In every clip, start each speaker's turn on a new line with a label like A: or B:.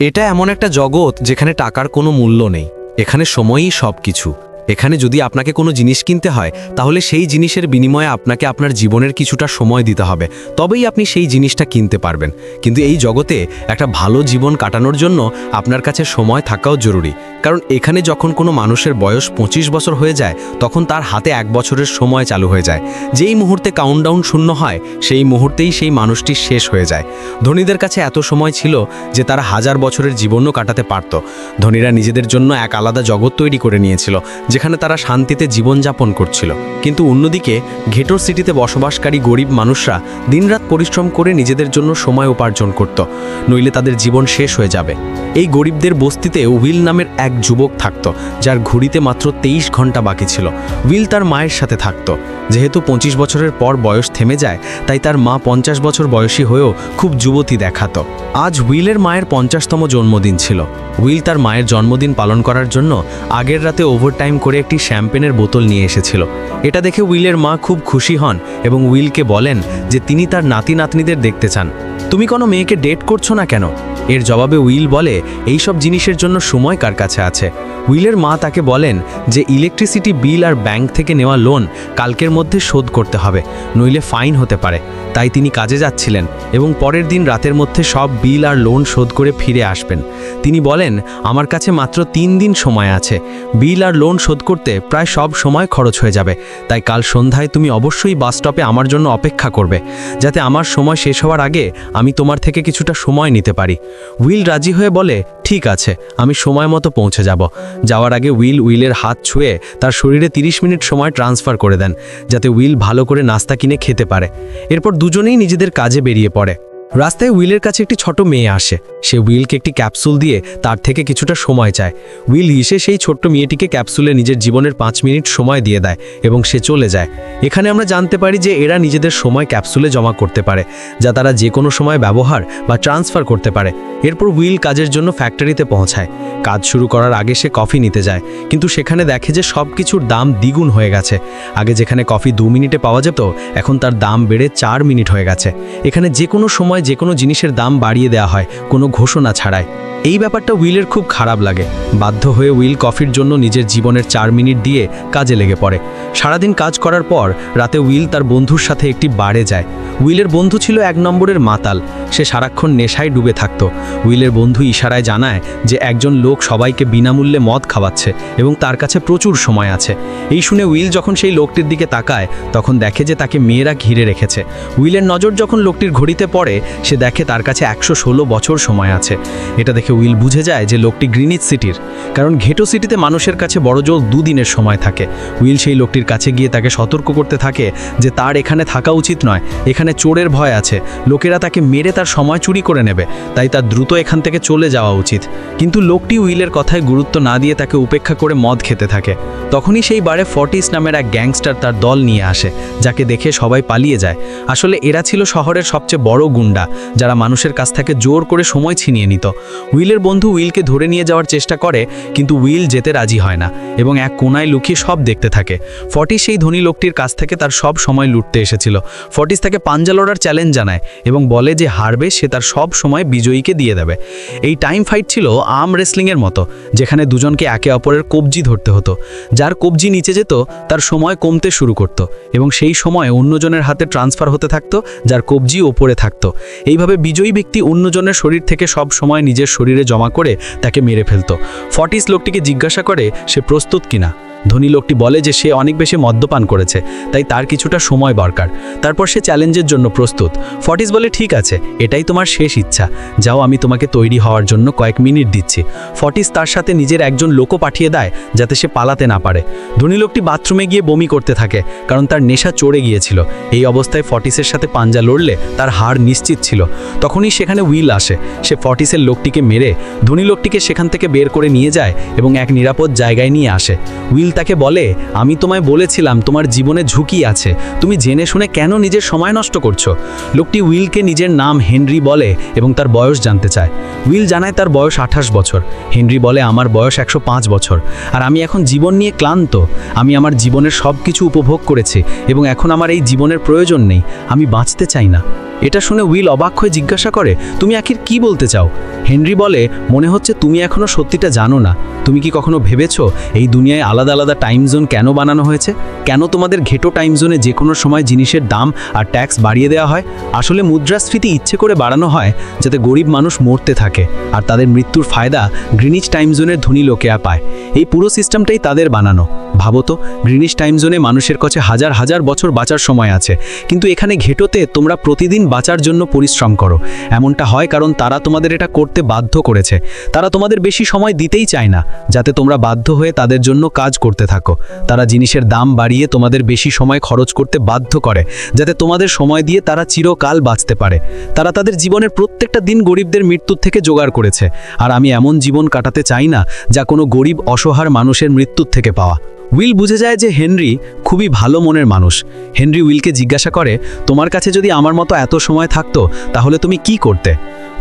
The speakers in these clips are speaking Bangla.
A: এটা এমন একটা জগৎ যেখানে টাকার কোনো মূল্য নেই। এখানে সময়ই সব কিছু। এখানে যদি আপনাকে কোনো জিনিস কিনতে হয় তাহলে সেই জিনিসের বিনিময়ে আপনাকে আপনার জীবনের কিছুটা সময় দিতে হবে, তবেই আপনি সেই জিনিসটা কিনতে পারবেন। কিন্তু এই জগতে একটা ভালো জীবন কাটানোর জন্য আপনার কাছে সময় থাকাও জরুরি। কারণ এখানে যখন কোনো মানুষের বয়স 25 বছর হয়ে যায় তখন তার হাতে 1 বছরের সময় চালু হয়ে যায়। যেই মুহূর্তে কাউন্টডাউন শূন্য হয় সেই মুহূর্তেই সেই মানুষটি শেষ হয়ে যায়। ধনীদের কাছে এত সময় ছিল যে তারা 1000 বছরের জীবনও কাটাতে পারত। ধনীরা নিজেদের জন্য এক আলাদা জগৎ তৈরি করে নিয়েছিল যেখানে তারা শান্তিতে জীবনযাপন করছিল। কিন্তু অন্যদিকে ঘেটোর সিটিতে বসবাসকারী গরিব মানুষরা দিনরাত পরিশ্রম করে নিজেদের জন্য সময় উপার্জন করত, নইলে তাদের জীবন শেষ হয়ে যাবে। এই গরিবদের বস্তিতে উইল নামের এক যুবক থাকত যার ঘড়িতে মাত্র 23 ঘন্টা বাকি ছিল। উইল তার মায়ের সাথে থাকত। যেহেতু 25 বছরের পর বয়স থেমে যায় তাই তার মা 50 বছর বয়সী হয়েও খুব যুবতী দেখাতো। আজ উইলের মায়ের 50তম জন্মদিন ছিল। উইল তার মায়ের জন্মদিন পালন করার জন্য আগের রাতে ওভারটাইম করে একটি শ্যাম্পেনের বোতল নিয়ে এসেছিল। এটা দেখে উইলের মা খুব খুশি হন এবং উইলকে বলেন যে তিনি তার নাতি নাতনিদের দেখতে চান। তুমি কোনো মেয়েকে ডেট করছো না কেন? এর জবাবে উইল বলে এই সব জিনিসের জন্য সময় কার কাছে আছে। উইলের মা তাকে বলেন যে ইলেকট্রিসিটি বিল আর ব্যাংক থেকে নেওয়া লোন কালকের মধ্যে শোধ করতে হবে, নইলে ফাইন হতে পারে। তাই তিনি কাজে যাচ্ছিলেন এবং পরের দিন রাতের মধ্যে সব বিল আর লোন শোধ করে ফিরে আসবেন। তিনি বলেন আমার কাছে মাত্র 3 দিন সময় আছে। বিল আর লোন শোধ করতে প্রায় সব সময় খরচ হয়ে যাবে। তাই কাল সন্ধ্যায় তুমি অবশ্যই বাস স্টপে আমার জন্য অপেক্ষা করবে, যাতে আমার সময় শেষ হওয়ার আগে আমি তোমার থেকে কিছুটা সময় নিতে পারি। উইল রাজি হয়ে বলে ঠিক আছে, আমি সময় মতো পৌঁছে যাব। যাওয়ার আগে উইলের হাত ছুঁয়ে তার শরীরে 30 মিনিট সময় ট্রান্সফার করে দেন, যাতে উইল ভালো করে নাস্তা কিনে খেতে পারে। এরপর দুজনেই নিজেদের কাজে বেরিয়ে পড়ে। রাস্তায় উইলের কাছে একটি ছোট মেয়ে আসে। সে উইলকে একটি ক্যাপসুল দিয়ে তার থেকে কিছুটা সময় চায়। উইল এসে সেই ছোট্ট মেয়েটিকে ক্যাপসুলে নিজের জীবনের 5 মিনিট সময় দিয়ে দেয় এবং সে চলে যায়। এখানে আমরা জানতে পারি যে এরা নিজেদের সময় ক্যাপসুলে জমা করতে পারে, যা তারা যে কোনো সময় ব্যবহার বা ট্রান্সফার করতে পারে। এরপর উইল কাজের জন্য ফ্যাক্টরিতে পৌঁছায়। কাজ শুরু করার আগে সে কফি নিতে যায়, কিন্তু সেখানে দেখে যে সব কিছুর দাম দ্বিগুণ হয়ে গেছে। আগে যেখানে কফি 2 মিনিটে পাওয়া যেত এখন তার দাম বেড়ে 4 মিনিট হয়ে গেছে। এখানে যে কোনো সময় যে কোনো জিনিসের দাম বাড়িয়ে দেওয়া হয় কোনো ঘোষণা ছাড়াই। এই ব্যাপারটা উইলের খুব খারাপ লাগে। বাধ্য হয়ে উইল কফির জন্য নিজের জীবনের 4 মিনিট দিয়ে কাজে লেগে পড়ে। সারাদিন কাজ করার পর রাতে উইল তার বন্ধুর সাথে একটি বারে যায়। উইলের বন্ধু ছিল 1 নম্বরের মাতাল। সে সারাক্ষণ নেশায় ডুবে থাকত। উইলের বন্ধু ইশারায় জানায় যে একজন লোক সবাইকে বিনামূল্যে মদ খাওয়াচ্ছে এবং তার কাছে প্রচুর সময় আছে। এই শুনে উইল যখন সেই লোকটির দিকে তাকায় তখন দেখে যে তাকে মেয়েরা ঘিরে রেখেছে। উইলের নজর যখন লোকটির ঘড়িতে পড়ে সে দেখে তার কাছে 116 বছর সময় আছে। এটা দেখে উইল বুঝে যায় যে লোকটি গ্রিনিচ সিটির, কারণ ঘেটো সিটিতে মানুষের কাছে বড়জোর 2 দিনের সময় থাকে। উইল সেই লোকটির কাছে গিয়ে তাকে সতর্ক করতে থাকে যে তার এখানে থাকা উচিত নয়, এখানে চোরের ভয় আছে, লোকেরা তাকে মেরে তার সময় চুরি করে নেবে, তাই তার দ্রুত এখান থেকে চলে যাওয়া উচিত। কিন্তু লোকটি উইলের কথায় গুরুত্ব না দিয়ে তাকে উপেক্ষা করে মদ খেতে থাকে। তখনই সেই বারে ফর্টিস নামের এক গ্যাংস্টার তার দল নিয়ে আসে, যাকে দেখে সবাই পালিয়ে যায়। আসলে এরা ছিল শহরের সবচেয়ে বড় গুন্ডা, যারা মানুষের কাছ থেকে জোর করে সময় ছিনিয়ে নিত। উইলের বন্ধু উইলকে ধরে নিয়ে যাওয়ার চেষ্টা করে, কিন্তু উইল যেতে রাজি হয় না এবং এক কোনায় লুকিয়ে সব দেখতে থাকে। ফর্টিস সেই ধনী লোকটির কাছ থেকে তার সব সময় লুটতে এসেছিল। ফর্টিস তাকে পাঞ্জা লড়ার চ্যালেঞ্জ জানায় এবং বলে যে হারবে সে তার সব সময় বিজয়ীকে দিয়ে দেবে। এই টাইম ফাইট ছিল আর্ম রেসলিংয়ের মতো, যেখানে দুজনকে একে অপরের কবজি ধরতে হতো। যার কবজি নিচে যেত তার সময় কমতে শুরু করত এবং সেই সময় অন্যজনের হাতে ট্রান্সফার হতে থাকতো, যার কবজি ওপরে থাকতো। এইভাবে বিজয়ী ব্যক্তি অন্যজনের শরীর থেকে সব সময় নিজের শরীরে জমা করে তাকে মেরে ফেলত। ফর্টিস লোকটিকে জিজ্ঞাসা করে সে প্রস্তুত কিনা। ধনী লোকটি বলে যে সে অনেক বেশি মদ্যপান করেছে, তাই তার কিছুটা সময় দরকার। তারপর সে চ্যালেঞ্জের জন্য প্রস্তুত। ফর্টিস বলে ঠিক আছে, এটাই তোমার শেষ ইচ্ছা, যাও আমি তোমাকে তৈরি হওয়ার জন্য কয়েক মিনিট দিচ্ছি। ফর্টিস তার সাথে নিজের একজন লোকও পাঠিয়ে দেয় যাতে সে পালাতে না পারে। ধনী লোকটি বাথরুমে গিয়ে বমি করতে থাকে, কারণ তার নেশা চড়ে গিয়েছিল। এই অবস্থায় ফর্টিসের সাথে পাঞ্জা লড়লে তার হার নিশ্চিত ছিল। তখনই সেখানে উইল আসে। সে ফর্টিসের লোকটিকে মেরে ধনী লোকটিকে সেখান থেকে বের করে নিয়ে যায় এবং এক নিরাপদ জায়গায় নিয়ে আসে। উইল তাকে বলে আমি তোমায় বলেছিলাম তোমার জীবনে ঝুঁকি আছে, তুমি জেনে শুনে কেন নিজের সময় নষ্ট করছো? লোকটি উইলকে নিজের নাম হেনরি বলে এবং তার বয়স জানতে চায়। উইল জানায় তার বয়স 28 বছর। হেনরি বলে আমার বয়স 105 বছর আর আমি এখন জীবন নিয়ে ক্লান্ত। আমি আমার জীবনের সব কিছু উপভোগ করেছি এবং এখন আমার এই জীবনের প্রয়োজন নেই, আমি বাঁচতে চাই না।
B: এটা শুনে উইল অবাক হয়ে জিজ্ঞাসা করে, তুমি আখির কি বলতে চাও? হেনরি বলে, মনে হচ্ছে তুমি এখনো সত্যিটা জানো না। তুমি কি কখনো ভেবেছো এই দুনিয়ায় আলাদা আলাদা টাইম জোন কেন বানানো হয়েছে? কেন তোমাদের ঘেটো টাইম জোনে যে কোনো সময় জিনিসের দাম আর ট্যাক্স বাড়িয়ে দেওয়া হয়? আসলে মুদ্রাস্ফীতি ইচ্ছে করে বাড়ানো হয় যাতে গরিব মানুষ মরতে থাকে, আর তাদের মৃত্যুর ফায়দা গ্রিনিচ টাইম জোনের ধনী লোকেরা পায়। এই পুরো সিস্টেমটাই তাদের বানানো। ভাবো তো, গ্রিনিচ টাইম জোনে মানুষের কাছে হাজার হাজার বছর বাঁচার সময় আছে, কিন্তু এখানে ঘেটোতে তোমরা প্রতিদিন বাঁচার জন্য পরিশ্রম করো। এমনটা হয় কারণ তারা তোমাদের এটা করতে বাধ্য করেছে। তারা তোমাদের বেশি সময় দিতেই চায় না, যাতে তোমরা বাধ্য হয়ে তাদের জন্য কাজ করতে থাকো। তারা জিনিসের দাম বাড়িয়ে তোমাদের বেশি সময় খরচ করতে বাধ্য করে, যাতে তোমাদের সময় দিয়ে তারা চিরকাল বাঁচতে পারে। তারা তাদের জীবনের প্রত্যেকটা দিন গরিবদের মৃত্যুর থেকে জোগাড় করেছে, আর আমি এমন জীবন কাটাতে চাই না যা কোনো গরিব অসহায় মানুষের মৃত্যুর থেকে পাওয়া। উইল বুঝে যায় যে হেনরি খুবই ভালো মনের মানুষ। হেনরি উইলকে জিজ্ঞাসা করে, তোমার কাছে যদি আমার মতো এত সময় থাকতো তাহলে তুমি কি করতে?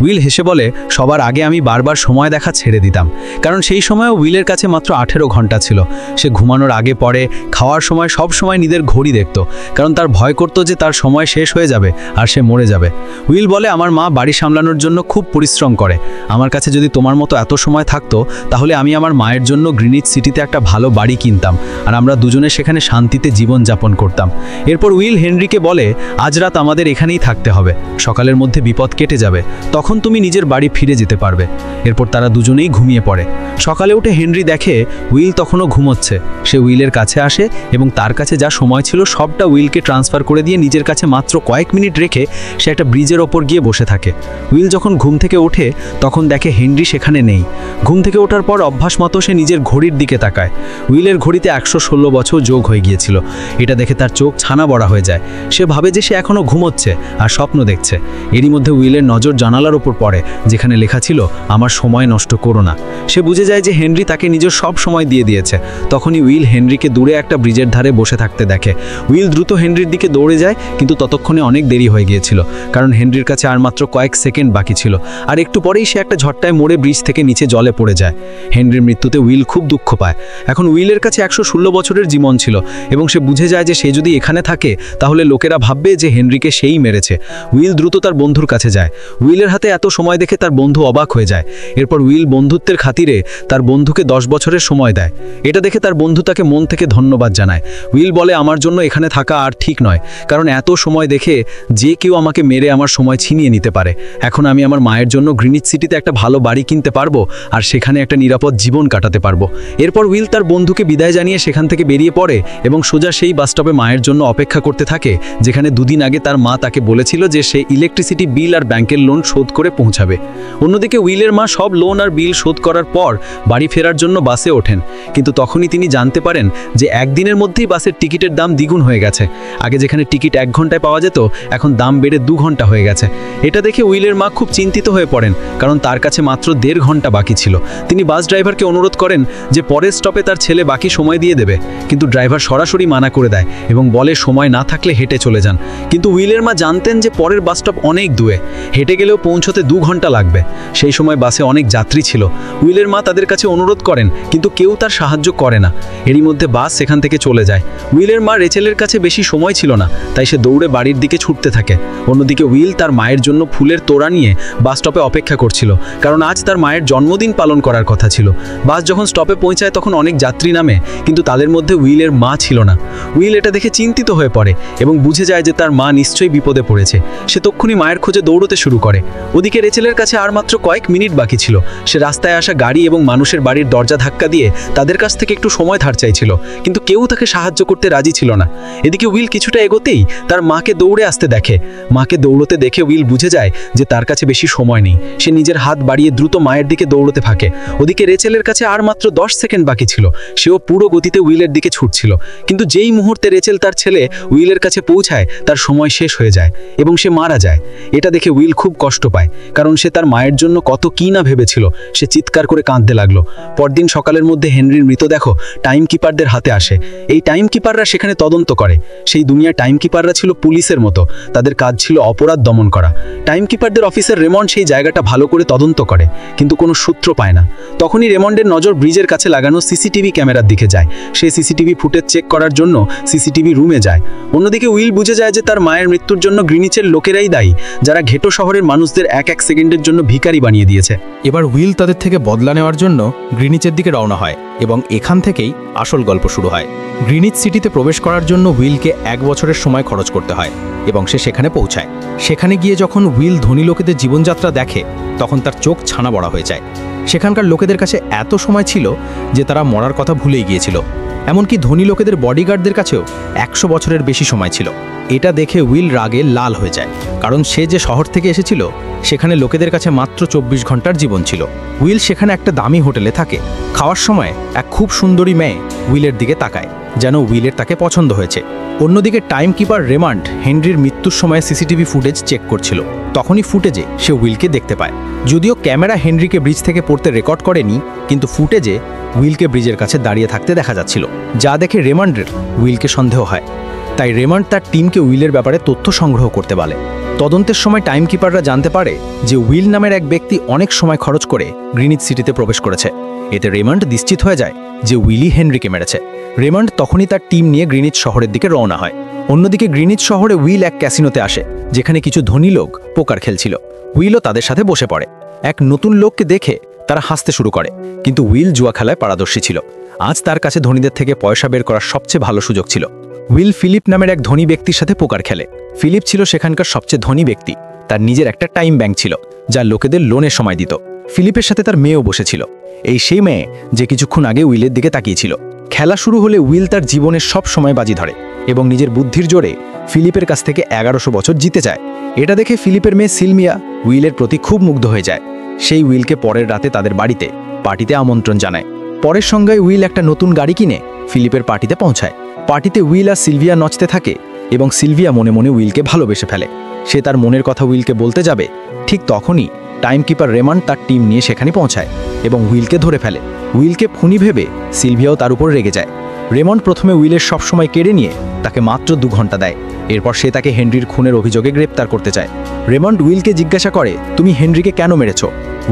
B: উইল হেসে বলে, সবার আগে আমি বারবার সময় দেখা ছেড়ে দিতাম, কারণ সেই সময়ও উইলের কাছে মাত্র 18 ঘন্টা ছিল। সে ঘুমানোর আগে পরে খাওয়ার সময় সব সময় নিজের ঘড়ি দেখত, কারণ তার ভয় করত যে তার সময় শেষ হয়ে যাবে আর সে মরে যাবে। উইল বলে, আমার মা বাড়ি সামলানোর জন্য খুব পরিশ্রম করে। আমার কাছে যদি তোমার মতো এত সময় থাকতো তাহলে আমি আমার মায়ের জন্য গ্রিনিচ সিটিতে একটা ভালো বাড়ি কিনতাম, আর আমরা দুজনে সেখানে শান্তিতে জীবন যাপন করতাম। এরপর উইল হেনরিকে বলে, আজ রাত আমাদের এখানেই থাকতে হবে, সকালের মধ্যে বিপদ কেটে যাবে, তখন তুমি নিজের বাড়ি ফিরে যেতে পারবে। এরপর তারা দুজনেই ঘুমিয়ে পড়ে। সকালে উঠে হেনরি দেখে উইল তখনও ঘুমোচ্ছে। সে উইলের কাছে আসে এবং তার কাছে যা সময় ছিল সবটা উইলকে ট্রান্সফার করে দিয়ে নিজের কাছে মাত্র কয়েক মিনিট রেখে সে একটা ব্রিজের ওপর গিয়ে বসে থাকে। উইল যখন ঘুম থেকে ওঠে তখন দেখে হেনরি সেখানে নেই। ঘুম থেকে ওঠার পর অভ্যাস মতো সে নিজের ঘড়ির দিকে তাকায়। উইলের ঘড়িতে 116 বছর যোগ হয়ে গিয়েছিল। এটা দেখে তার চোখ ছানা বড়া হয়ে যায়। সে ভাবে যে সে এখনও ঘুমোচ্ছে আর স্বপ্ন দেখছে। এরই মধ্যে উইলের নজর জানালার ওপর পড়ে, যেখানে লেখা ছিল, আমার সময় নষ্ট করো না। সে বুঝে যায় যে হেনরি তাকে নিজের সব সময় দিয়ে দিয়েছে। তখনই উইল হেনরিকে দূরে একটা ব্রিজের ধারে বসে থাকতে দেখে। উইল দ্রুত হেনরির দিকে দৌড়ে যায়, কিন্তু ততক্ষণে অনেক দেরি হয়ে গিয়েছিল, কারণ হেনরির কাছে আর মাত্র কয়েক সেকেন্ড বাকি ছিল। আর একটু পরেই সে একটা ঝট্টায় মরে ব্রিজ থেকে নিচে জলে পড়ে যায়। হেনরির মৃত্যুতে উইল খুব দুঃখ পায়। এখন উইলের কাছে 116 বছরের জীবন ছিল এবং সে বুঝে যায় যে সে যদি এখানে থাকে তাহলে লোকেরা ভাববে যে হেনরিকে সেই মেরেছে। উইল দ্রুত তার বন্ধুর কাছে যায়। উইলের হাতে এত সময় দেখে তার বন্ধু অবাক হয়ে যায়। এরপর উইল বন্ধুত্বের খাতিরে তার বন্ধুকে 10 বছরের সময় দেয়। এটা দেখে তার বন্ধু তাকে মন থেকে ধন্যবাদ জানায়। উইল বলে, আমার জন্য এখানে থাকা আর ঠিক নয়, কারণ এত সময় দেখে যে কেউ আমাকে মেরে আমার সময় ছিনিয়ে নিতে পারে। এখন আমি আমার মায়ের জন্য গ্রিনিচ সিটিতে একটা ভালো বাড়ি কিনতে পারবো আর সেখানে একটা নিরাপদ জীবন কাটাতে পারবো। এরপর উইল তার বন্ধুকে বিদায় জানিয়ে সেখান থেকে বেরিয়ে পড়ে এবং সোজা সেই বাসস্টপে মায়ের জন্য অপেক্ষা করতে থাকে, যেখানে দুদিন আগে তার মা তাকে বলেছিল যে সে ইলেকট্রিসিটি বিল আর ব্যাংকের লোন শোধ করে পৌঁছাবে। অন্যদিকে উইলের মা সব লোন আর বিল শোধ করার পর বাড়ি ফেরার জন্য বাসে ওঠেন, কিন্তু তখনই তিনি জানতে পারেন যে একদিনের মধ্যেই বাসের টিকিটের দাম দ্বিগুণ হয়ে গেছে। আগে যেখানে টিকিট 1 ঘন্টায় পাওয়া যেত, এখন দাম বেড়ে 2 ঘন্টা হয়ে গেছে। এটা দেখে উইলের মা খুব চিন্তিত হয়ে পড়েন, কারণ তার কাছে মাত্র 1.5 ঘন্টা বাকি ছিল। তিনি বাস ড্রাইভারকে অনুরোধ করেন যে পরের স্টপে তার ছেলে বাকি সময় দিয়ে দেবে, কিন্তু ড্রাইভার সরাসরি মানা করে দেয় এবং বলে সময় না থাকলে হেঁটে চলে যান। কিন্তু উইলের মা জানতেন যে পরের বাস স্টপ অনেক দূরে, হেঁটে গেলেও পৌঁছতে 2 ঘন্টা লাগবে। সেই সময় বাসে অনেক যাত্রী ছিল। উইলের মা তাদের কাছে অনুরোধ করেন, কিন্তু কেউ তার সাহায্য করে না। এরই মধ্যে বাস সেখান থেকে চলে যায়। উইলের মা রেচেলের কাছে বেশি সময় ছিল না, তাই সে দৌড়ে বাড়ির দিকে ছুটতে থাকে। অন্যদিকে উইল তার মায়ের জন্য ফুলের তোড়া নিয়ে বাস স্টপে অপেক্ষা করছিল, কারণ আজ তার মায়ের জন্মদিন পালন করার কথা ছিল। বাস যখন স্টপে পৌঁছায় তখন অনেক যাত্রী নামে, কিন্তু তাদের মধ্যে উইলের মা ছিল না। উইল এটা দেখে চিন্তিত হয়ে পড়ে এবং বুঝে যায় যে তার মা নিশ্চয়ই বিপদে পড়েছে। সে তক্ষুনি মায়ের খোঁজে দৌড়তে শুরু করে। ওদিকে রেচেলের কাছে আর মাত্র কয়েক মিনিট বাকি ছিল। সে রাস্তায় আসা গাড়ি এবং মানুষের বাড়ির দরজা ধাক্কা দিয়ে তাদের কাছ থেকে একটু সময় ধার চাইছিল, কিন্তু কেউ তাকে সাহায্য করতে রাজি ছিল না। এদিকে উইল কিছুটা এগোতেই তার মাকে দৌড়ে আসতে দেখে। মাকে দৌড়তে দেখে উইল বুঝে যায় যে তার কাছে বেশি সময় নেই। সে নিজের হাত বাড়িয়ে দ্রুত মায়ের দিকে দৌড়তে থাকে। ওদিকে রেচেলের কাছে আর মাত্র 10 সেকেন্ড বাকি ছিল। সেও পুরো গতিতে উইলের দিকে ছুটছিল, কিন্তু যেই মুহূর্তে রেচেল তার ছেলে উইলের কাছে পৌঁছায় তার সময় শেষ হয়ে যায় এবং সে মারা যায়। এটা দেখে উইল খুব কষ্ট পায়, কারণ সে তার মায়ের জন্য কত কি না ভেবেছিল। সে চিৎকার করে কাঁদতে লাগলো। পরদিন সকালের মধ্যে হেনরির মৃতদেহ টাইম কিপারদের হাতে আসে। এই টাইম কিপাররা সেখানে তদন্ত করে। সেই দুনিয়ার টাইম কিপাররা ছিল পুলিশের মতো, তাদের কাজ ছিল অপরাধ দমন করা। টাইম কিপারদের অফিসার রেমন্ড সেই জায়গাটা ভালো করে তদন্ত করে, কিন্তু কোনো সূত্র পায় না। তখনই রেমন্ডের নজর ব্রিজের কাছে লাগানো সিসিটিভি ক্যামেরার দিকে যায়। সে সিসিটিভি ফুটেজ চেক করার জন্য সিসিটিভি রুমে যায়। অন্যদিকে উইল বুঝে যায় যে তার মায়ের মৃত্যুর জন্য গ্রিনিচের লোকেরাই দায়ী, যারা ঘেটো শহরের মানুষদের এক সেকেন্ডের জন্য ভিখারি বানিয়ে দিয়েছে।
C: এবার উইল তাদের থেকে বদলা নেওয়ার জন্য গ্রিনিচের দিকে রওনা হয় এবং এখান থেকেই আসল গল্প শুরু হয়। গ্রিনিচ সিটিতে প্রবেশ করার জন্য উইলকে 1 বছরের সময় খরচ করতে হয় এবং সে সেখানে পৌঁছায়। সেখানে গিয়ে যখন উইল ধনী লোকেদের জীবনযাত্রা দেখে, তখন তার চোখ ছানা বড়া হয়ে যায়। সেখানকার লোকেদের কাছে এত সময় ছিল যে তারা মরার কথা ভুলেই গিয়েছিল। এমনকি ধনী লোকেদের বডিগার্ডদের কাছেও 100 বছরের বেশি সময় ছিল। এটা দেখে উইল রাগে লাল হয়ে যায়, কারণ সে যে শহর থেকে এসেছিল সেখানে লোকেদের কাছে মাত্র 24 ঘন্টার জীবন ছিল। উইল সেখানে একটা দামি হোটেলে থাকে। খাওয়ার সময় এক খুব সুন্দরী মেয়ে উইলের দিকে তাকায়, যেন উইলের তাকে পছন্দ হয়েছে। অন্যদিকে টাইম কিপার রেমান্ড হেনরির মৃত্যুর সময় সিসিটিভি ফুটেজ চেক করছিল। তখনই ফুটেজে সে উইলকে দেখতে পায়। যদিও ক্যামেরা হেনরিকে ব্রিজ থেকে পড়তে রেকর্ড করেনি, কিন্তু ফুটেজে উইলকে ব্রিজের কাছে দাঁড়িয়ে থাকতে দেখা যাচ্ছিল, যা দেখে রেমান্ডের উইলকে সন্দেহ হয়। তাই রেমান্ড তার টিমকে উইলের ব্যাপারে তথ্য সংগ্রহ করতে বলে। তদন্তের সময় টাইম কিপাররা জানতে পারে যে উইল নামের এক ব্যক্তি অনেক সময় খরচ করে গ্রিনিচ সিটিতে প্রবেশ করেছে। এতে রেমান্ড নিশ্চিত হয়ে যায় যে উইলি হেনরিকে মেরেছে। রেমান্ড তখনই তার টিম নিয়ে গ্রিনিচ শহরের দিকে রওনা হয়। অন্যদিকে গ্রিনিচ শহরে উইল এক ক্যাসিনোতে আসে, যেখানে কিছু ধনী লোক পোকার খেলছিল। উইলও তাদের সাথে বসে পড়ে। এক নতুন লোককে দেখে তারা হাসতে শুরু করে, কিন্তু উইল জুয়া খেলায় পারদর্শী ছিল। আজ তার কাছে ধনীদের থেকে পয়সা বের করার সবচেয়ে ভালো সুযোগ ছিল। উইল ফিলিপ নামের এক ধনী ব্যক্তির সাথে পোকার খেলে। ফিলিপ ছিল সেখানকার সবচেয়ে ধনী ব্যক্তি। তার নিজের একটা টাইম ব্যাংক ছিল, যা লোকেদের লোনের সময় দিত। ফিলিপের সাথে তার মেয়েও বসেছিল। এই সেই মেয়ে যে কিছুক্ষণ আগে উইলের দিকে তাকিয়েছিল। খেলা শুরু হলে উইল তার জীবনের সব সময় বাজি ধরে এবং নিজের বুদ্ধির জোরে ফিলিপের কাছ থেকে 1100 বছর জিতে যায়। এটা দেখে ফিলিপের মেয়ে সিলমিয়া উইলের প্রতি খুব মুগ্ধ হয়ে যায়। সেই উইলকে পরের রাতে তাদের বাড়িতে পার্টিতে আমন্ত্রণ জানায়। পরের সঙ্গে উইল একটা নতুন গাড়ি কিনে ফিলিপের পার্টিতে পৌঁছায়। পার্টিতে উইল আর সিলভিয়া নাচতে থাকে এবং সিলভিয়া মনে মনে উইলকে ভালোবেসে ফেলে। সে তার মনের কথা উইলকে বলতে যাবে, ঠিক তখনই টাইম কিপার রেমান্ড তার টিম নিয়ে সেখানে পৌঁছায় এবং উইলকে ধরে ফেলে। উইলকে খুনি ভেবে সিলভিয়াও তার উপর রেগে যায়। রেমন্ড প্রথমে উইলের সব সময় কেড়ে নিয়ে তাকে মাত্র 2 ঘন্টা দেয়। এরপর সে তাকে হেনরির খুনের অভিযোগে গ্রেপ্তার করতে চায়। রেমন্ড উইলকে জিজ্ঞাসা করে, তুমি হেনরিকে কেন মেরেছ?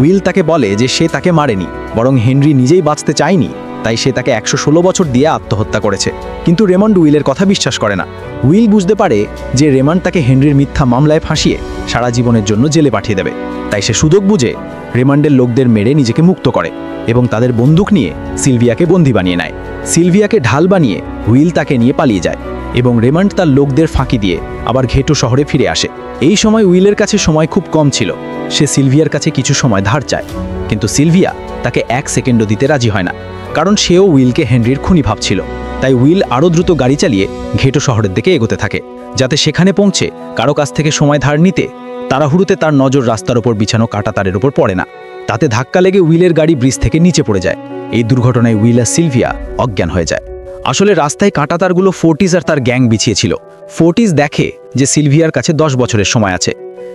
C: উইল তাকে বলে যে সে তাকে মারেনি, বরং হেনরি নিজেই বাঁচতে চায়নি, তাই সে তাকে 116 বছর দিয়ে আত্মহত্যা করেছে। কিন্তু রেমন্ড উইলের কথা বিশ্বাস করে না। উইল বুঝতে পারে যে রেমন্ড তাকে হেনরির মিথ্যা মামলায় ফাঁসিয়ে সারা জীবনের জন্য জেলে পাঠিয়ে দেবে। তাই সে সুযোগ বুঝে রেমন্ডের লোকদের মেরে নিজেকে মুক্ত করে এবং তাদের বন্দুক নিয়ে সিলভিয়াকে বন্দী বানিয়ে নেয়। সিলভিয়াকে ঢাল বানিয়ে উইল তাকে নিয়ে পালিয়ে যায় এবং রেমন্ড তার লোকদের ফাঁকি দিয়ে আবার ঘেটো শহরে ফিরে আসে। এই সময় উইলের কাছে সময় খুব কম ছিল। সে সিলভিয়ার কাছে কিছু সময় ধার চায়, কিন্তু সিলভিয়া তাকে 1 সেকেন্ডও দিতে রাজি হয় না, কারণ সেও উইলকে হেনরির খুনি ভাবছিল। তাই উইল আরও দ্রুত গাড়ি চালিয়ে ঘেটো শহরের দিকে এগোতে থাকে, যাতে সেখানে পৌঁছে কারো কাছ থেকে সময় ধার নিতে। তাড়াহুড়োতে তার নজর রাস্তার ওপর বিছানো কাটা তারের ওপর পড়ে না। তাতে ধাক্কা লেগে উইলের গাড়ি ব্রিজ থেকে নিচে পড়ে যায়। এই দুর্ঘটনায় উইল আর সিলভিয়া অজ্ঞান হয়ে যায়। আসলে রাস্তায় কাটা তারগুলো ফোর্টিস আর তার গ্যাং বিছিয়েছিল। ফোর্টিস দেখে যে সিলভিয়ার কাছে 10 বছরের সময় আছে।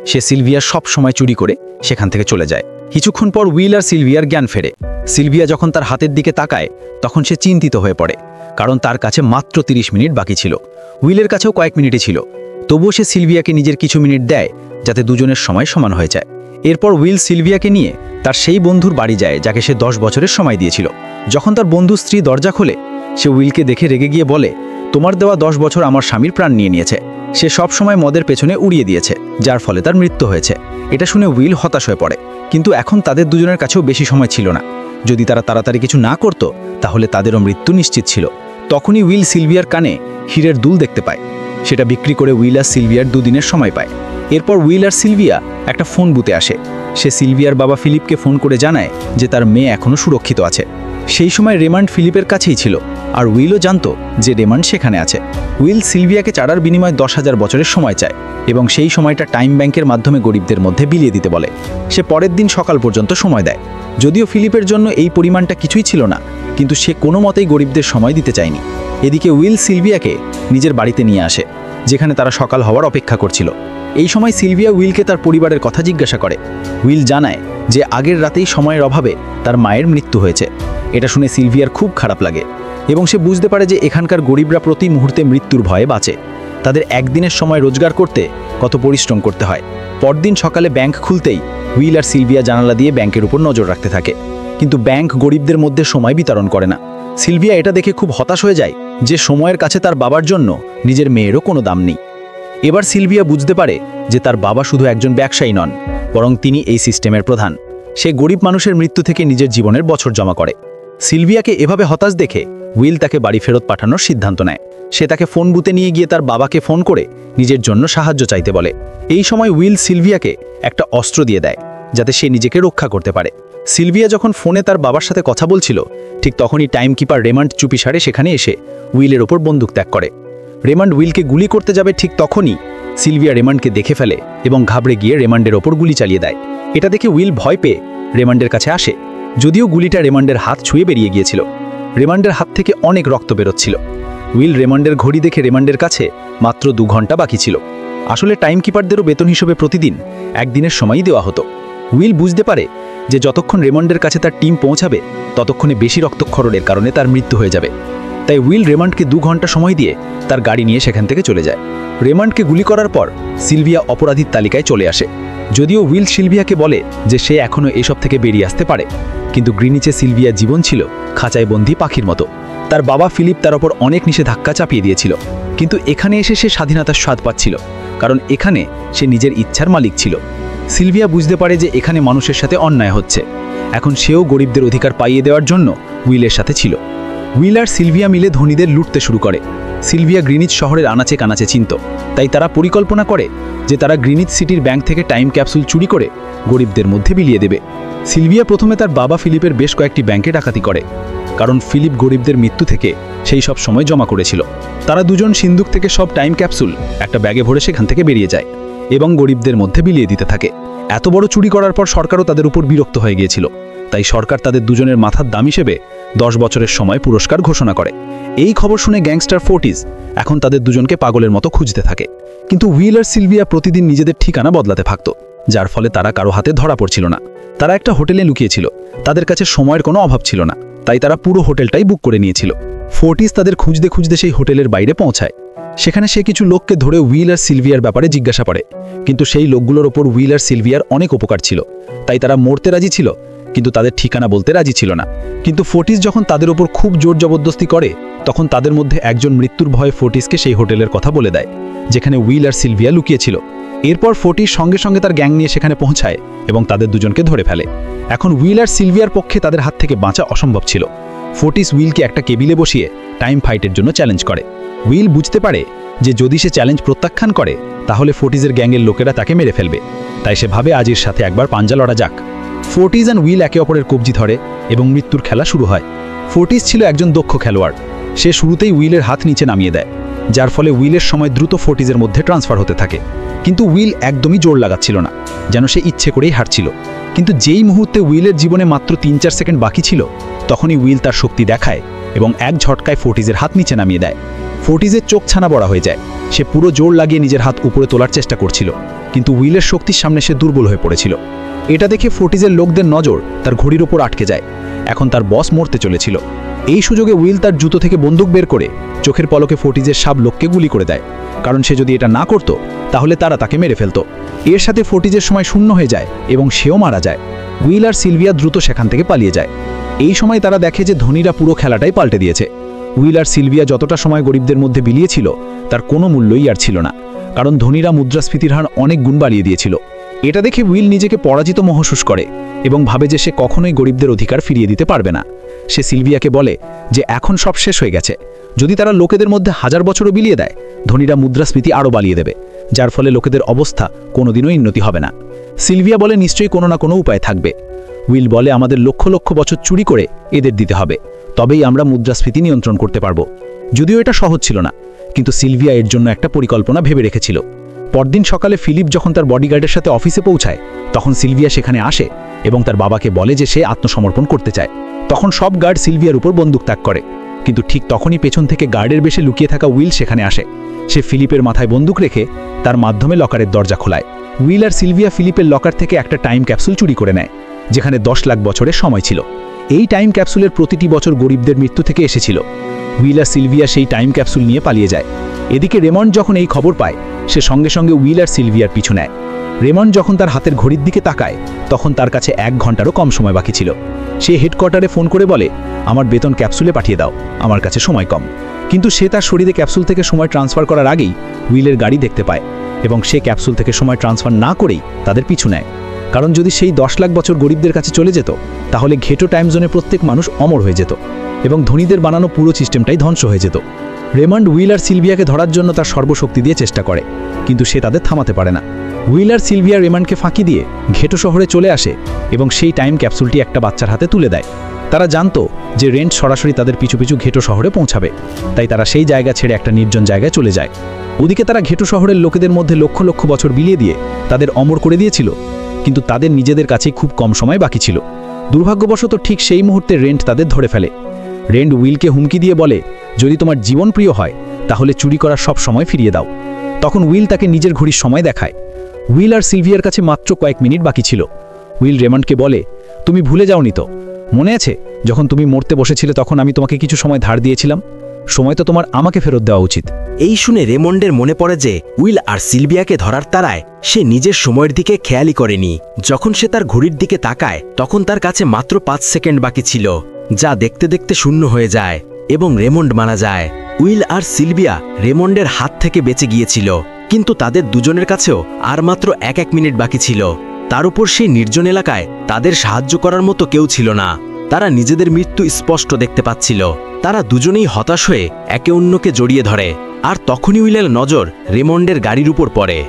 C: সে সিলভিয়ার সব সময় চুরি করে সেখান থেকে চলে যায়। কিছুক্ষণ পর উইল আর সিলভিয়ার জ্ঞান ফেরে। সিলভিয়া যখন তার হাতের দিকে তাকায়, তখন সে চিন্তিত হয়ে পড়ে, কারণ তার কাছে মাত্র 30 মিনিট বাকি ছিল। উইলের কাছেও কয়েক মিনিটই ছিল। তবুও সে সিলভিয়াকে নিজের কিছু মিনিট দেয়, যাতে দুজনের সময় সমান হয়ে যায়। এরপর উইল সিলভিয়াকে নিয়ে তার সেই বন্ধুর বাড়ি যায়, যাকে সে 10 বছরের সময় দিয়েছিল। যখন তার বন্ধুর স্ত্রী দরজা খোলে, সে উইলকে দেখে রেগে গিয়ে বলে, তোমার দেওয়া 10 বছর আমার স্বামীর প্রাণ নিয়ে নিয়েছে। সে সব সময় মদের পেছনে উড়িয়ে দিয়েছে, যার ফলে তার মৃত্যু হয়েছে। এটা শুনে উইল হতাশ হয়ে পড়ে, কিন্তু এখন তাদের দুজনের কাছেও বেশি সময় ছিল না। যদি তারা তাড়াতাড়ি কিছু না করত, তাহলে তাদেরও মৃত্যু নিশ্চিত ছিল। তখনই উইল সিলভিয়ার কানে হীরের দুল দেখতে পায়। সেটা বিক্রি করে উইল আর সিলভিয়ার 2 দিনের সময় পায়। এরপর উইল আর সিলভিয়া একটা ফোন বুথে আসে। সে সিলভিয়ার বাবা ফিলিপকে ফোন করে জানায় যে তার মেয়ে এখনও সুরক্ষিত আছে। সেই সময় রেমন্ড ফিলিপের কাছেই ছিল, আর উইলও জানতো যে রেমন্ড সেখানে আছে। উইল সিলভিয়াকে চারার বিনিময়ে 10,000 বছরের সময় চায় এবং সেই সময়টা টাইম ব্যাংকের মাধ্যমে গরিবদের মধ্যে বিলিয়ে দিতে বলে। সে পরের দিন সকাল পর্যন্ত সময় দেয়। যদিও ফিলিপের জন্য এই পরিমাণটা কিছুই ছিল না, কিন্তু সে কোনো মতেই গরিবদের সময় দিতে চায়নি। এদিকে উইল সিলভিয়াকে নিজের বাড়িতে নিয়ে আসে, যেখানে তারা সকাল হওয়ার অপেক্ষা করছিল। এই সময় সিলভিয়া উইলকে তার পরিবারের কথা জিজ্ঞাসা করে। উইল জানায় যে আগের রাতেই সময়ের অভাবে তার মায়ের মৃত্যু হয়েছে। এটা শুনে সিলভিয়ার খুব খারাপ লাগে এবং সে বুঝতে পারে যে এখানকার গরিবরা প্রতি মুহূর্তে মৃত্যুর ভয়ে বাঁচে। তাদের একদিনের সময় রোজগার করতে কত পরিশ্রম করতে হয়। পরদিন সকালে ব্যাংক খুলতেই উইল আর সিলভিয়া জানালা দিয়ে ব্যাংকের উপর নজর রাখতে থাকে, কিন্তু ব্যাংক গরিবদের মধ্যে সময় বিতরণ করে না। সিলভিয়া এটা দেখে খুব হতাশ হয়ে যায় যে সময়ের কাছে তার বাবার জন্য নিজের মেয়েরও কোনো দাম নেই। এবার সিলভিয়া বুঝতে পারে যে তার বাবা শুধু একজন ব্যবসায়ী নন, বরং তিনি এই সিস্টেমের প্রধান। সে গরিব মানুষের মৃত্যু থেকে নিজের জীবনের বছর জমা করে। সিলভিয়াকে এভাবে হতাশ দেখে উইল তাকে বাড়ি ফেরত পাঠানোর সিদ্ধান্ত নেয়। সে তাকে ফোন বুথে নিয়ে গিয়ে তার বাবাকে ফোন করে নিজের জন্য সাহায্য চাইতে বলে। এই সময় উইল সিলভিয়াকে একটা অস্ত্র দিয়ে দেয় যাতে সে নিজেকে রক্ষা করতে পারে। সিলভিয়া যখন ফোনে তার বাবার সাথে কথা বলছিল, ঠিক তখনই টাইমকিপার রেমান্ড চুপিসারে সেখানে এসে উইলের ওপর বন্দুক ত্যাগ করে। রেমান্ড উইলকে গুলি করতে যাবে, ঠিক তখনই সিলভিয়া রেমান্ডকে দেখে ফেলে এবং ঘাবড়ে গিয়ে রেমান্ডের ওপর গুলি চালিয়ে দেয়। এটা দেখে উইল ভয় পেয়ে রেমান্ডের কাছে আসে, যদিও গুলিটা রেমান্ডের হাত ছুঁয়ে বেরিয়ে গিয়েছিল। রেমান্ডের হাত থেকে অনেক রক্ত বেরোচ্ছিল। উইল রেমান্ডের ঘড়ি দেখে রেমান্ডের কাছে মাত্র 2 ঘন্টা বাকি ছিল। আসলে টাইমকিপারদেরও বেতন হিসেবে প্রতিদিন একদিনের সময়ই দেওয়া হতো। উইল বুঝতে পারে যে যতক্ষণ রেমান্ডের কাছে তার টিম পৌঁছাবে ততক্ষণে বেশি রক্তক্ষরণের কারণে তার মৃত্যু হয়ে যাবে। তাই উইল রেমান্ডকে 2 ঘন্টা সময় দিয়ে তার গাড়ি নিয়ে সেখান থেকে চলে যায়। রেমান্ডকে গুলি করার পর সিলভিয়া অপরাধীর তালিকায় চলে আসে। যদিও উইল সিলভিয়াকে বলে যে সে এখনও এসব থেকে বেরিয়ে আসতে পারে, কিন্তু গ্রিনিচে সিলভিয়ার জীবন ছিল খাঁচায় বন্দি পাখির মতো। তার বাবা ফিলিপ তার ওপর অনেক নিষেধাজ্ঞা চাপিয়ে দিয়েছিল, কিন্তু এখানে এসে সে স্বাধীনতার স্বাদ পাচ্ছিল, কারণ এখানে সে নিজের ইচ্ছার মালিক ছিল। সিলভিয়া বুঝতে পারে যে এখানে মানুষের সাথে অন্যায় হচ্ছে। এখন সেও গরিবদের অধিকার পাইয়ে দেওয়ার জন্য উইলের সাথে ছিল। উইল আর সিলভিয়া মিলে ধনীদের লুটতে শুরু করে। সিলভিয়া গ্রিনিচ শহরের আনাচে কানাচে চিনত, তাই তারা পরিকল্পনা করে যে তারা গ্রিনিচ সিটির ব্যাংক থেকে টাইম ক্যাপসুল চুরি করে গরিবদের মধ্যে বিলিয়ে দেবে। সিলভিয়া প্রথমে তার বাবা ফিলিপের বেশ কয়েকটি ব্যাংকে ডাকাতি করে, কারণ ফিলিপ গরিবদের মৃত্যু থেকে সেই সব সময় জমা করেছিল। তারা দুজন সিন্দুক থেকে সব টাইম ক্যাপসুল একটা ব্যাগে ভরে সেখান থেকে বেরিয়ে যায় এবং গরিবদের মধ্যে বিলিয়ে দিতে থাকে। এত বড় চুরি করার পর সরকারও তাদের উপর বিরক্ত হয়ে গিয়েছিল, তাই সরকার তাদের দুজনের মাথার দাম হিসেবে 10 বছরের সময় পুরস্কার ঘোষণা করে। এই খবর শুনে গ্যাংস্টার ফোর্টিস এখন তাদের দুজনকে পাগলের মতো খুঁজতে থাকে, কিন্তু উইল আর সিলভিয়া প্রতিদিন নিজেদের ঠিকানা বদলাতে থাকত, যার ফলে তারা কারো হাতে ধরা পড়ছিল না। তারা একটা হোটেলে লুকিয়েছিল, তাদের কাছে সময়ের কোনো অভাব ছিল না, তাই তারা পুরো হোটেলটাই বুক করে নিয়েছিল। ফোর্টিস তাদের খুঁজতে খুঁজতে সেই হোটেলের বাইরে পৌঁছায়। সেখানে সে কিছু লোককে ধরে উইল আর সিলভিয়ার ব্যাপারে জিজ্ঞাসা করে, কিন্তু সেই লোকগুলোর ওপর উইল আর সিলভিয়ার অনেক উপকার ছিল, তাই তারা মরতে রাজি ছিল, কিন্তু তাদের ঠিকানা বলতে রাজি ছিল না। কিন্তু ফোর্টিস যখন তাদের ওপর খুব জোর জবরদস্তি করে, তখন তাদের মধ্যে একজন মৃত্যুর ভয়ে ফোর্টিসকে সেই হোটেলের কথা বলে দেয় যেখানে উইল আর সিলভিয়া লুকিয়েছিল। এরপর ফোর্টিস সঙ্গে সঙ্গে তার গ্যাং নিয়ে সেখানে পৌঁছায় এবং তাদের দুজনকে ধরে ফেলে। এখন উইল আর সিলভিয়ার পক্ষে তাদের হাত থেকে বাঁচা অসম্ভব ছিল। ফোর্টিস উইলকে একটা কেবিলে বসিয়ে টাইম ফাইটের জন্য চ্যালেঞ্জ করে। উইল বুঝতে পারে যে যদি সে চ্যালেঞ্জ প্রত্যাখ্যান করে তাহলে ফোর্টিসের গ্যাংয়ের লোকেরা তাকে মেরে ফেলবে, তাই সে ভাবে আজির সাথে একবার পাঞ্জা লড়া যাক। ফোর্টিস আর উইল একে অপরের কবজি ধরে এবং মৃত্যুর খেলা শুরু হয়। ফোর্টিস ছিল একজন দক্ষ খেলোয়াড়। সে শুরুতেই উইলের হাত নিচে নামিয়ে দেয়, যার ফলে উইলের সময় দ্রুত ফোর্টিসের মধ্যে ট্রান্সফার হতে থাকে। কিন্তু উইল একদমই জোর লাগাচ্ছিল না, যেন সে ইচ্ছে করেই হারছিল। কিন্তু যেই মুহূর্তে উইলের জীবনে মাত্র 3-4 সেকেন্ড বাকি ছিল, তখনই উইল তার শক্তি দেখায় এবং এক ঝটকায় ফোর্টিসের হাত নিচে নামিয়ে দেয়। ফোর্টিসের চোখ ছানা বড়া হয়ে যায়। সে পুরো জোর লাগিয়ে নিজের হাত উপরে তোলার চেষ্টা করছিল, কিন্তু উইলের শক্তির সামনে সে দুর্বল হয়ে পড়েছিল। এটা দেখে ফোর্টিসের লোকদের নজর তার ঘড়ির ওপর আটকে যায়। এখন তার বস মরতে চলেছিল। এই সুযোগে উইল তার জুতো থেকে বন্দুক বের করে চোখের পলকে ফোর্টিসের সব লোককে গুলি করে দেয়, কারণ সে যদি এটা না করত তাহলে তারা তাকে মেরে ফেলত। এর সাথে ফোর্টিসের সময় শূন্য হয়ে যায় এবং সেও মারা যায়। উইল আর সিলভিয়া দ্রুত সেখান থেকে পালিয়ে যায়। এই সময় তারা দেখে যে ধনীরা পুরো খেলাটাই পাল্টে দিয়েছে। উইল আর সিলভিয়া যতটা সময় গরিবদের মধ্যে বিলিয়েছিল তার কোনো মূল্যই আর ছিল না, কারণ ধনীরা মুদ্রাস্ফীতির হার অনেক গুণ বাড়িয়ে দিয়েছিল। এটা দেখে উইল নিজেকে পরাজিত মহসুস করে এবং ভাবে যে সে কখনোই গরিবদের অধিকার ফিরিয়ে দিতে পারবে না। সে সিলভিয়াকে বলে যে এখন সব শেষ হয়ে গেছে, যদি তারা লোকেদের মধ্যে 1000 বছরও বিলিয়ে দেয়, ধনীরা মুদ্রাস্ফীতি আরও বাড়িয়ে দেবে, যার ফলে লোকেদের অবস্থা কোনোদিনও উন্নতি হবে না। সিলভিয়া বলে নিশ্চয়ই কোনো না কোনো উপায় থাকবে। উইল বলে আমাদের লক্ষ লক্ষ বছর চুরি করে এদের দিতে হবে, তবেই আমরা মুদ্রাস্ফীতি নিয়ন্ত্রণ করতে পারবো। যদিও এটা সহজ ছিল না, কিন্তু সিলভিয়া এর জন্য একটা পরিকল্পনা ভেবে রেখেছিল। পরদিন সকালে ফিলিপ যখন তার বডিগার্ডের সাথে অফিসে পৌঁছায়, তখন সিলভিয়া সেখানে আসে এবং তার বাবাকে বলে যে সে আত্মসমর্পণ করতে চায়। তখন সব গার্ড সিলভিয়ার উপর বন্দুক তাক করে।
D: কিন্তু ঠিক তখনই পেছন থেকে গার্ডের বেশে লুকিয়ে থাকা উইল সেখানে আসে। সে ফিলিপের মাথায় বন্দুক রেখে তার মাধ্যমে লকারের দরজা খোলায়। উইল আর সিলভিয়া ফিলিপের লকার থেকে একটা টাইম ক্যাপসুল চুরি করে নেয়, যেখানে 10 লাখ বছরের সময় ছিল। এই টাইম ক্যাপসুলের প্রতিটি বছর গরিবদের মৃত্যু থেকে এসেছিল। উইল আর সিলভিয়া সেই টাইম ক্যাপসুল নিয়ে পালিয়ে যায়। এদিকে রেমন্ড যখন এই খবর পায়, সে সঙ্গে সঙ্গে উইল আর সিলভিয়ার পিছু নেয়। রেমন্ড যখন তার হাতের ঘড়ির দিকে তাকায়, তখন তার কাছে 1 ঘন্টারও কম সময় বাকি ছিল। সে হেডকোয়ার্টারে ফোন করে বলে, আমার বেতন ক্যাপসুলে পাঠিয়ে দাও, আমার কাছে সময় কম। কিন্তু সে তার শরীরে ক্যাপসুল থেকে সময় ট্রান্সফার করার আগেই উইলের গাড়ি দেখতে পায়, এবং সে ক্যাপসুল থেকে সময় ট্রান্সফার না করেই তাদের পিছু নেয়। কারণ যদি সেই 10 লাখ বছর গরিবদের কাছে চলে যেত, তাহলে ঘেটো টাইম জোনে প্রত্যেক মানুষ অমর হয়ে যেত, এবং ধনীদের বানানো পুরো সিস্টেমটাই ধ্বংস হয়ে যেত। রেমন্ড উইল আর সিলভিয়াকে ধরার জন্য তার সর্বশক্তি দিয়ে চেষ্টা করে, কিন্তু সে তাদের থামাতে পারে না। উইল আর সিলভিয়া রেমন্ডকে ফাঁকি দিয়ে ঘেটো শহরে চলে আসে এবং সেই টাইম ক্যাপসুলটি একটা বাচ্চার হাতে তুলে দেয়। তারা জানতো যে রেন্ট সরাসরি তাদের পিছু পিছু ঘেটো শহরে পৌঁছাবে, তাই তারা সেই জায়গা ছেড়ে একটা নির্জন জায়গায় চলে যায়। ওদিকে তারা ঘেটো শহরের লোকেদের মধ্যে লক্ষ লক্ষ বছর বিলিয়ে দিয়ে তাদের অমর করে দিয়েছিল, কিন্তু তাদের নিজেদের কাছেই খুব কম সময় বাকি ছিল। দুর্ভাগ্যবশত ঠিক সেই মুহূর্তে রেন্ট তাদের ধরে ফেলে। রেন্ট উইলকে হুমকি দিয়ে বলে, যদি তোমার জীবন প্রিয় হয় তাহলে চুরি করার সব সময় ফিরিয়ে দাও। তখন উইল তাকে নিজের ঘড়ির সময় দেখায়। উইল আর সিলভিয়ার কাছে মাত্র কয়েক মিনিট বাকি ছিল। উইল রেমন্ডকে বলে, তুমি ভুলে যাওনি তো? মনে আছে যখন তুমি মরতে বসেছিলে তখন আমি তোমাকে কিছু সময় ধার দিয়েছিলাম? সময় তো তোমার আমাকে ফেরত দেওয়া উচিত।
E: এই শুনে রেমন্ডের মনে পড়ে যে উইল আর সিলভিয়াকে ধরার তাড়ায় সে নিজের সময়ের দিকে খেয়ালই করেনি। যখন সে তার ঘড়ির দিকে তাকায়, তখন তার কাছে মাত্র 5 সেকেন্ড বাকি ছিল, যা দেখতে দেখতে শূন্য হয়ে যায় এবং রেমন্ড মারা যায়। উইল আর সিলভিয়া রেমন্ডের হাত থেকে বেঁচে গিয়েছিল, কিন্তু তাদের দুজনের কাছেও আর মাত্র 1 মিনিট বাকি ছিল। তার উপর সেই নির্জন এলাকায় তাদের সাহায্য করার মতো কেউ ছিল না। তারা নিজেদের মৃত্যু স্পষ্ট দেখতে পাচ্ছিল। তারা দুজনেই হতাশ হয়ে একে অন্যকে জড়িয়ে ধরে, আর তখনই উইলের নজর রেমন্ডের গাড়ির উপর পড়ে।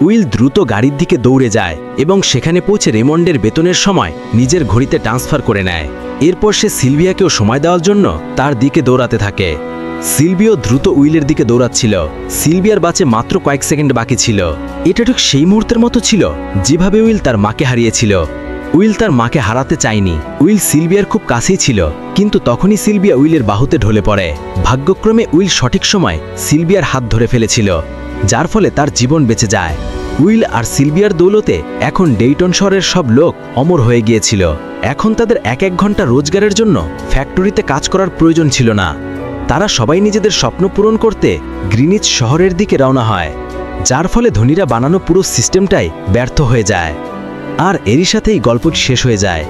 E: উইল দ্রুত গাড়ির দিকে দৌড়ে যায় এবং সেখানে পৌঁছে রেমন্ডের বেতনের সময় নিজের ঘড়িতে ট্রান্সফার করে নেয়। এরপর সে সিলভিয়াকেও সময় দেওয়ার জন্য তার দিকে দৌড়াতে থাকে। সিলভিও দ্রুত উইলের দিকে দৌড়াচ্ছিল। সিলভিয়ার বাঁচে মাত্র কয়েক সেকেন্ড বাকি ছিল। এটা ঠিক সেই মুহূর্তের মতো ছিল যেভাবে উইল তার মাকে হারিয়েছিল। উইল তার মাকে হারাতে চায়নি। উইল সিলভিয়ার খুব কাছেই ছিল, কিন্তু তখনই সিলভিয়া উইলের বাহুতে ঢলে পড়ে। ভাগ্যক্রমে উইল সঠিক সময় সিলভিয়ার হাত ধরে ফেলেছিল, যার ফলে তার জীবন বেঁচে যায়। উইল আর সিলভিয়ার দৌলতে এখন ডেইটন শহরের সব লোক অমর হয়ে গিয়েছিল। এখন তাদের 1 ঘন্টা রোজগারের জন্য ফ্যাক্টরিতে কাজ করার প্রয়োজন ছিল না। তারা সবাই নিজেদের স্বপ্ন পূরণ করতে গ্রিনিচ শহরের দিকে রওনা হয়, যার ফলে ধনীরা বানানো পুরো সিস্টেমটাই ব্যর্থ হয়ে যায়। আর এরই সাথেই গল্পটি শেষ হয়ে যায়।